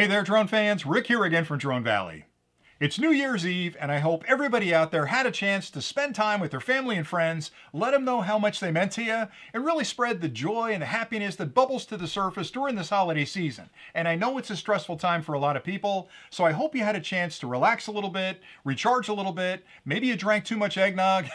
Hey there, drone fans. Rick here again from Drone Valley. It's New Year's Eve, and I hope everybody out there had a chance to spend time with their family and friends, let them know how much they meant to you, and really spread the joy and the happiness that bubbles to the surface during this holiday season. And I know it's a stressful time for a lot of people, so I hope you had a chance to relax a little bit, recharge a little bit. Maybe you drank too much eggnog,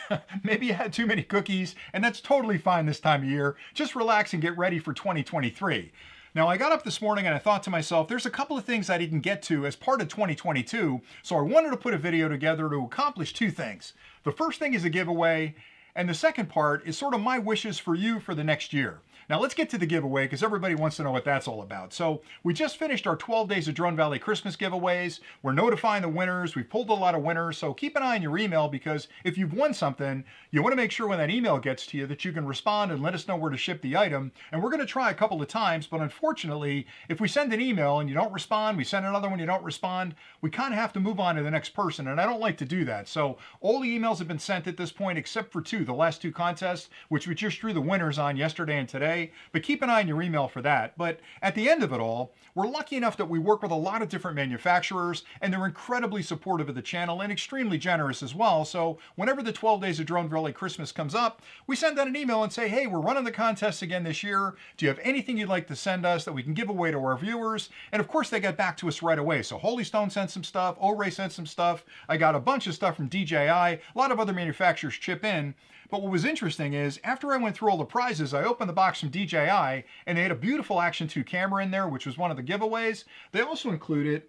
maybe you had too many cookies, and that's totally fine this time of year. Just relax and get ready for 2023. Now, I got up this morning and I thought to myself, there's a couple of things I didn't get to as part of 2022, so I wanted to put a video together to accomplish two things. The first thing is a giveaway, and the second part is sort of my wishes for you for the next year. Now let's get to the giveaway because everybody wants to know what that's all about. So we just finished our 12 Days of Drone Valley Christmas giveaways. We're notifying the winners. We've pulled a lot of winners. So keep an eye on your email because if you've won something, you want to make sure when that email gets to you that you can respond and let us know where to ship the item. And we're going to try a couple of times, but unfortunately, if we send an email and you don't respond, we send another one, you don't respond, we kind of have to move on to the next person. And I don't like to do that. So all the emails have been sent at this point except for two, the last two contests, which we just drew the winners on yesterday and today. But keep an eye on your email for that. But at the end of it all, we're lucky enough that we work with a lot of different manufacturers, and they're incredibly supportive of the channel and extremely generous as well. So whenever the 12 Days of Drone Valley Christmas comes up, we send out an email and say, hey, we're running the contest again this year. Do you have anything you'd like to send us that we can give away to our viewers? And of course, they got back to us right away. So Holy Stone sent some stuff, O-Ray sent some stuff. I got a bunch of stuff from DJI. A lot of other manufacturers chip in. But what was interesting is, after I went through all the prizes, I opened the box from DJI, and they had a beautiful Action 2 camera in there, which was one of the giveaways. They also included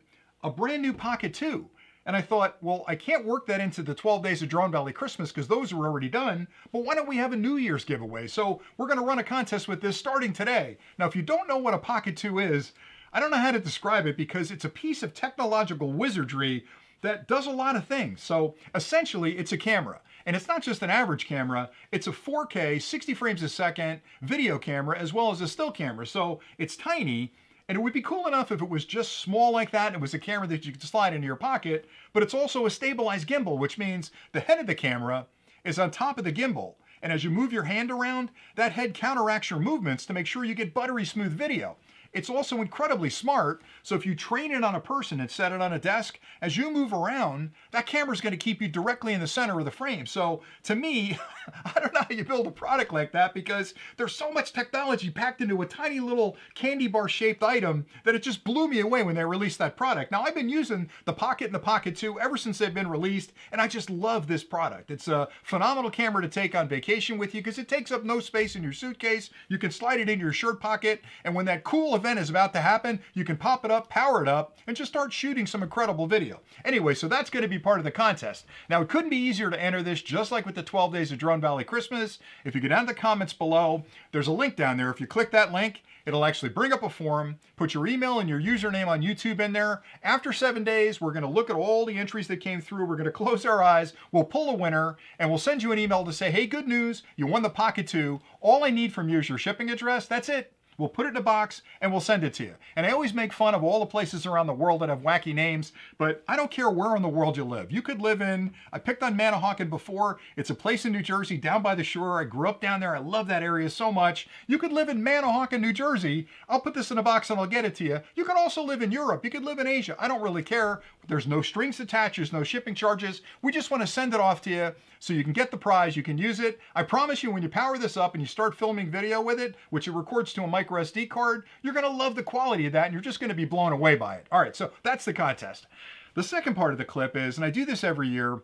a brand new Pocket 2. And I thought, well, I can't work that into the 12 Days of Drone Valley Christmas because those are already done, but why don't we have a New Year's giveaway? So we're going to run a contest with this starting today. Now, if you don't know what a Pocket 2 is, I don't know how to describe it because it's a piece of technological wizardry that does a lot of things. So essentially, it's a camera. And it's not just an average camera, it's a 4K, 60 frames a second video camera as well as a still camera. So it's tiny, and it would be cool enough if it was just small like that and it was a camera that you could slide into your pocket, but it's also a stabilized gimbal, which means the head of the camera is on top of the gimbal. And as you move your hand around, that head counteracts your movements to make sure you get buttery smooth video. It's also incredibly smart, so if you train it on a person and set it on a desk, as you move around, that camera's going to keep you directly in the center of the frame. So to me, I don't know how you build a product like that because there's so much technology packed into a tiny little candy bar shaped item that it just blew me away when they released that product. Now, I've been using the Pocket and the Pocket 2 ever since they've been released, and I just love this product. It's a phenomenal camera to take on vacation with you because it takes up no space in your suitcase. You can slide it into your shirt pocket, and when that cool event is about to happen, you can pop it up, power it up, and just start shooting some incredible video. Anyway, so that's going to be part of the contest. Now, it couldn't be easier to enter this, just like with the 12 Days of Drone Valley Christmas. If you go down to the comments below, there's a link down there. If you click that link, it'll actually bring up a form, put your email and your username on YouTube in there. After 7 days, we're going to look at all the entries that came through. We're going to close our eyes. We'll pull a winner, and we'll send you an email to say, hey, good news, you won the Pocket 2. All I need from you is your shipping address. That's it. We'll put it in a box and we'll send it to you. And I always make fun of all the places around the world that have wacky names, but I don't care where in the world you live. You could live in, I picked on Manahawkin before. It's a place in New Jersey down by the shore. I grew up down there. I love that area so much. You could live in Manahawkin, New Jersey. I'll put this in a box and I'll get it to you. You could also live in Europe. You could live in Asia. I don't really care. There's no strings attached. There's no shipping charges. We just want to send it off to you so you can get the prize. You can use it. I promise you, when you power this up and you start filming video with it, which it records to a micro SD card, you're going to love the quality of that and you're just going to be blown away by it. All right, so that's the contest. The second part of the clip is, and I do this every year,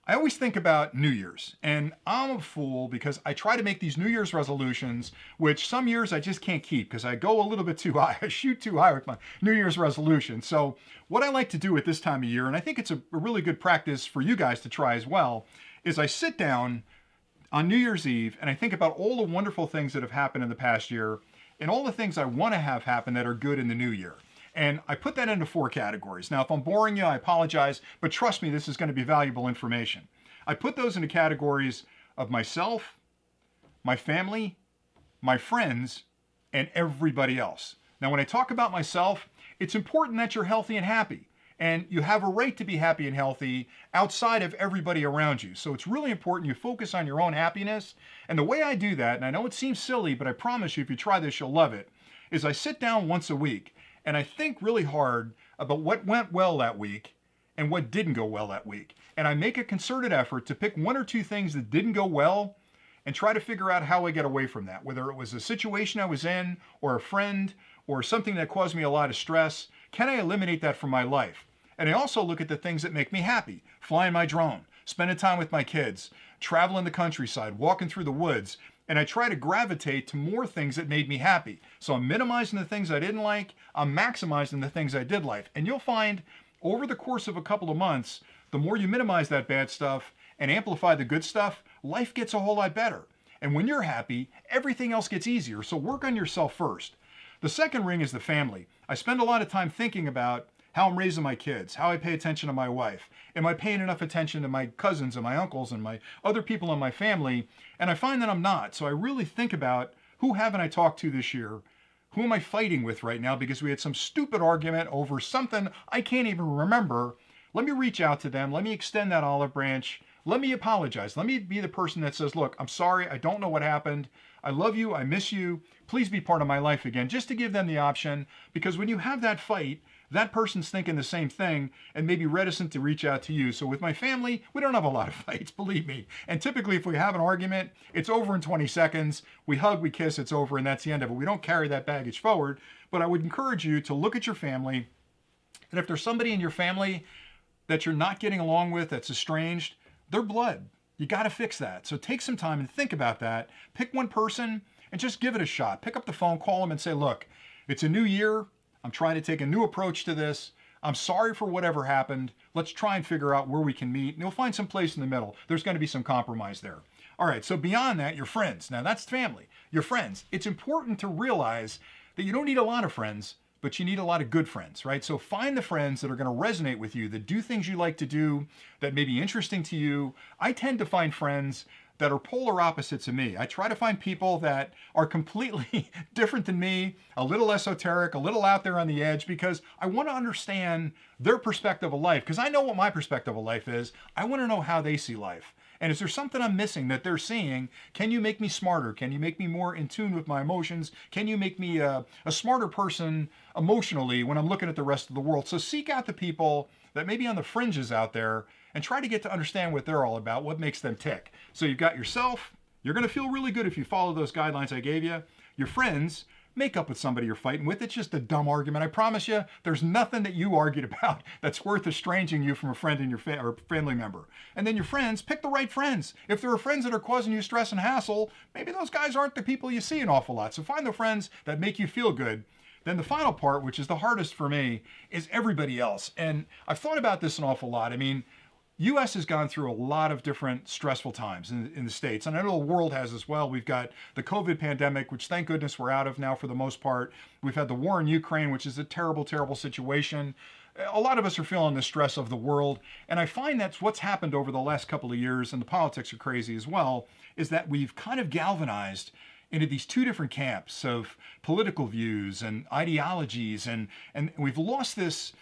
I always think about New Year's, and I'm a fool because I try to make these New Year's resolutions, which some years I just can't keep because I go a little bit too high. I shoot too high with my New Year's resolution. So what I like to do at this time of year, and I think it's a really good practice for you guys to try as well, is I sit down on New Year's Eve and I think about all the wonderful things that have happened in the past year and all the things I want to have happen that are good in the new year. And I put that into 4 categories. Now, if I'm boring you, I apologize, but trust me, this is going to be valuable information. I put those into categories of myself, my family, my friends, and everybody else. Now, when I talk about myself, it's important that you're healthy and happy. And you have a right to be happy and healthy outside of everybody around you. So it's really important you focus on your own happiness. And the way I do that, and I know it seems silly, but I promise you if you try this, you'll love it, is I sit down once a week and I think really hard about what went well that week and what didn't go well that week. And I make a concerted effort to pick one or two things that didn't go well and try to figure out how I get away from that, whether it was a situation I was in or a friend or something that caused me a lot of stress. Can I eliminate that from my life? And I also look at the things that make me happy. Flying my drone, spending time with my kids, traveling the countryside, walking through the woods, and I try to gravitate to more things that made me happy. So I'm minimizing the things I didn't like, I'm maximizing the things I did like. And you'll find over the course of a couple of months, the more you minimize that bad stuff and amplify the good stuff, life gets a whole lot better. And when you're happy, everything else gets easier. So work on yourself first. The second ring is the family. I spend a lot of time thinking about how I'm raising my kids, how I pay attention to my wife. Am I paying enough attention to my cousins and my uncles and my other people in my family? And I find that I'm not. So I really think about who haven't I talked to this year? Who am I fighting with right now because we had some stupid argument over something I can't even remember? Let me reach out to them. Let me extend that olive branch. Let me apologize. Let me be the person that says, look, I'm sorry. I don't know what happened. I love you. I miss you. Please be part of my life again, just to give them the option. Because when you have that fight, that person's thinking the same thing and maybe reticent to reach out to you. So with my family, we don't have a lot of fights, believe me. And typically if we have an argument, it's over in 20 seconds. We hug, we kiss, it's over, and that's the end of it. We don't carry that baggage forward. But I would encourage you to look at your family. And if there's somebody in your family that you're not getting along with, that's estranged, they're blood. You got to fix that. So take some time and think about that. Pick one person and just give it a shot. Pick up the phone, call them and say, look, it's a new year. I'm trying to take a new approach to this. I'm sorry for whatever happened. Let's try and figure out where we can meet. And you'll find some place in the middle. There's going to be some compromise there. All right, so beyond that, your friends. Now that's family. Your friends. It's important to realize that you don't need a lot of friends, but you need a lot of good friends, right? So find the friends that are going to resonate with you, that do things you like to do, that may be interesting to you. I tend to find friends that are polar opposites of me. I try to find people that are completely different than me, a little esoteric, a little out there on the edge, because I want to understand their perspective of life, because I know what my perspective of life is. I want to know how they see life. And is there something I'm missing that they're seeing? Can you make me smarter? Can you make me more in tune with my emotions? Can you make me a smarter person emotionally when I'm looking at the rest of the world? So seek out the people that may be on the fringes out there and try to get to understand what they're all about, what makes them tick. So you've got yourself. You're going to feel really good if you follow those guidelines I gave you. Your friends, make up with somebody you're fighting with. It's just a dumb argument. I promise you, there's nothing that you argued about that's worth estranging you from a friend and your or family member. And then your friends, pick the right friends. If there are friends that are causing you stress and hassle, maybe those guys aren't the people you see an awful lot. So find the friends that make you feel good. Then the final part, which is the hardest for me, is everybody else. And I've thought about this an awful lot. I mean, U.S. has gone through a lot of different stressful times in the States, and I know the world has as well. We've got the COVID pandemic, which thank goodness we're out of now for the most part. We've had the war in Ukraine, which is a terrible, terrible situation. A lot of us are feeling the stress of the world, and I find that's what's happened over the last couple of years, and the politics are crazy as well, is that we've kind of galvanized into these two different camps of political views and ideologies, and we've lost this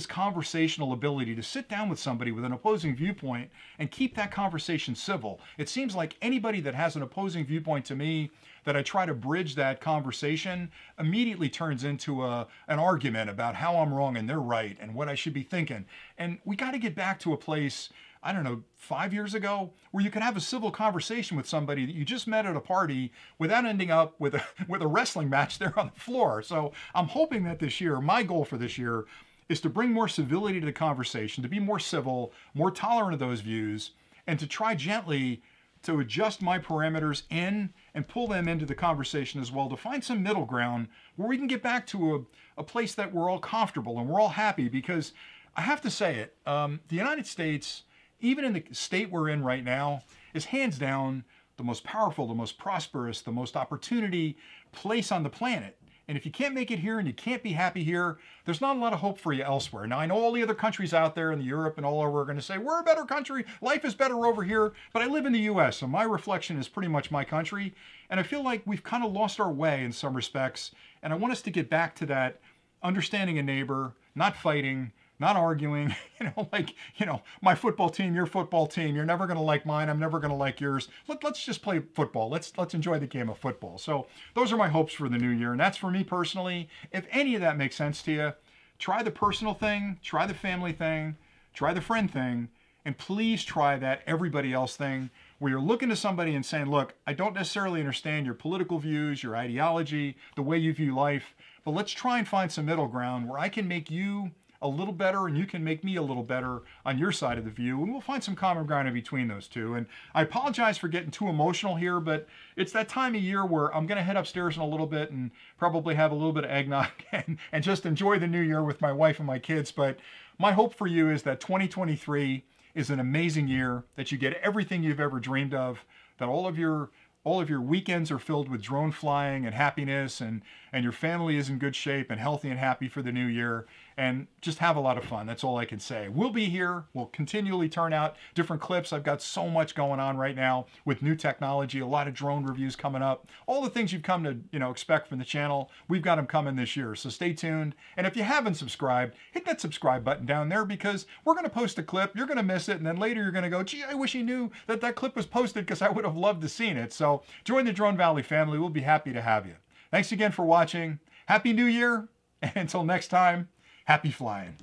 conversational ability to sit down with somebody with an opposing viewpoint and keep that conversation civil. It seems like anybody that has an opposing viewpoint to me that I try to bridge that conversation immediately turns into an argument about how I'm wrong and they're right and what I should be thinking. And we got to get back to a place, I don't know, 5 years ago, where you could have a civil conversation with somebody that you just met at a party without ending up with a wrestling match there on the floor. So I'm hoping that this year, my goal for this year is to bring more civility to the conversation, to be more civil, more tolerant of those views, and to try gently to adjust my parameters in and pull them into the conversation as well, to find some middle ground where we can get back to a place that we're all comfortable and we're all happy. Because I have to say it, the United States, even in the state we're in right now, is hands down the most powerful, the most prosperous, the most opportunity place on the planet. And if you can't make it here and you can't be happy here, there's not a lot of hope for you elsewhere. Now, I know all the other countries out there in Europe and all over are going to say, we're a better country, life is better over here, but I live in the US, so my reflection is pretty much my country. And I feel like we've kind of lost our way in some respects. And I want us to get back to that understanding a neighbor, not fighting, not arguing, like, my football team, your football team. You're never going to like mine. I'm never going to like yours. Let's just play football. Let's enjoy the game of football. So those are my hopes for the new year. And that's for me personally. If any of that makes sense to you, try the personal thing, try the family thing, try the friend thing, and please try that everybody else thing where you're looking to somebody and saying, look, I don't necessarily understand your political views, your ideology, the way you view life, but let's try and find some middle ground where I can make you a little better and you can make me a little better on your side of the view, and we'll find some common ground in between those two. And I apologize for getting too emotional here, but it's that time of year where I'm going to head upstairs in a little bit and probably have a little bit of eggnog and just enjoy the new year with my wife and my kids. But my hope for you is that 2023 is an amazing year, that you get everything you've ever dreamed of, that all of your weekends are filled with drone flying and happiness, and your family is in good shape and healthy and happy for the new year, and just have a lot of fun. That's all I can say. We'll be here. We'll continually turn out different clips. I've got so much going on right now with new technology, a lot of drone reviews coming up, all the things you've come to expect from the channel. We've got them coming this year, so stay tuned. And if you haven't subscribed, hit that subscribe button down there, because we're going to post a clip, you're going to miss it, and then later you're going to go, gee, I wish you knew that clip was posted because I would have loved to seen it. So join the Drone Valley family. We'll be happy to have you. Thanks again for watching. Happy New Year, and until next time, happy flying.